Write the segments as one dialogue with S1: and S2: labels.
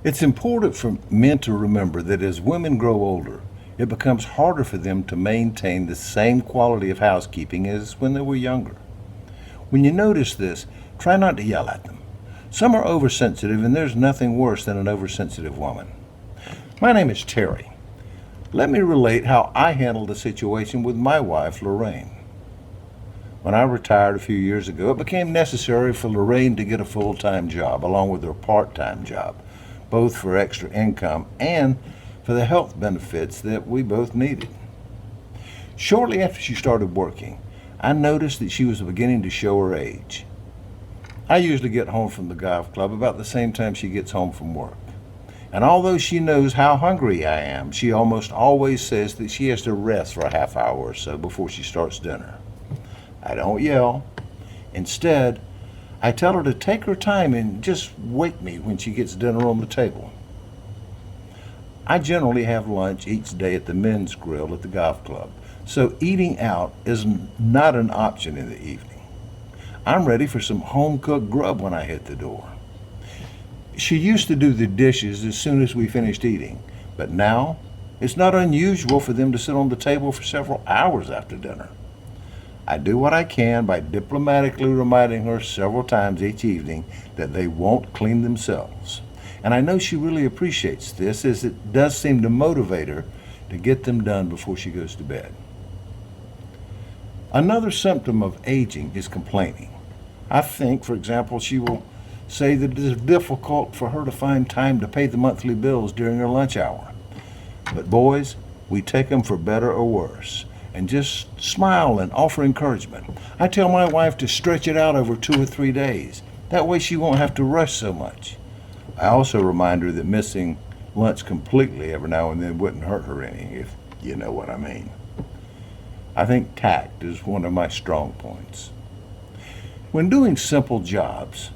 S1: It's important for men to remember that as women grow older, it becomes harder for them to maintain the same quality of housekeeping as when they were younger. When you notice this, try not to yell at them. Some are oversensitive, and there's nothing worse than an oversensitive woman. My name is Terry. Let me relate how I handled the situation with my wife, Lorraine. When I retired a few years ago, it became necessary for Lorraine to get a full-time job along with her part-time job, both for extra income and for the health benefits that we both needed. Shortly after she started working, I noticed that she was beginning to show her age. I usually get home from the golf club about the same time she gets home from work. And although she knows how hungry I am, she almost always says that she has to rest for a half hour or so before she starts dinner. I don't yell. Instead, I tell her to take her time and just wake me when she gets dinner on the table. I generally have lunch each day at the men's grill at the golf club, so eating out is not an option in the evening. I'm ready for some home-cooked grub when I hit the door. She used to do the dishes as soon as we finished eating, but now it's not unusual for them to sit on the table for several hours after dinner. I do what I can by diplomatically reminding her several times each evening that they won't clean themselves. And I know she really appreciates this, as it does seem to motivate her to get them done before she goes to bed. Another symptom of aging is complaining. I think, for example, she will say that it is difficult for her to find time to pay the monthly bills during her lunch hour. But boys, we take them for better or worse, and just smile and offer encouragement. I tell my wife to stretch it out over 2 or 3 days. That way she won't have to rush so much. I also remind her that missing lunch completely every now and then wouldn't hurt her any, if you know what I mean. I think tact is one of my strong points. When doing simple jobs,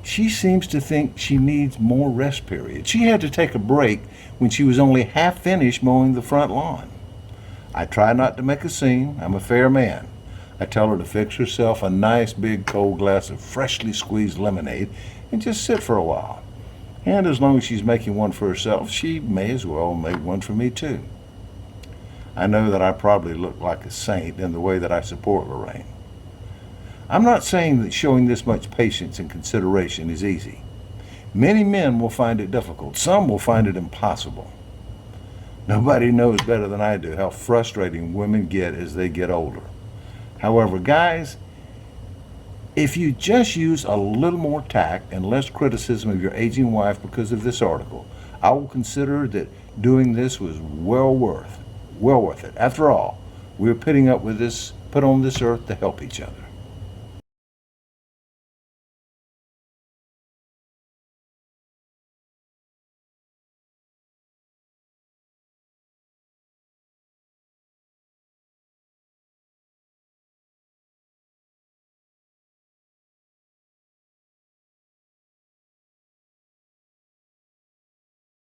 S1: she seems to think she needs more rest periods. She had to take a break when she was only half finished mowing the front lawn. I try not to make a scene. I'm a fair man. I tell her to fix herself a nice big cold glass of freshly squeezed lemonade and just sit for a while. And as long as she's making one for herself, she may as well make one for me too. I know that I probably look like a saint in the way that I support Lorraine. I'm not saying that showing this much patience and consideration is easy. Many men will find it difficult. Some will find it impossible. Nobody knows better than I do how frustrating women get as they get older. However, guys, if you just use a little more tact and less criticism of your aging wife because of this article, I will consider that doing this was well worth it. After all, we're put on this earth to help each other.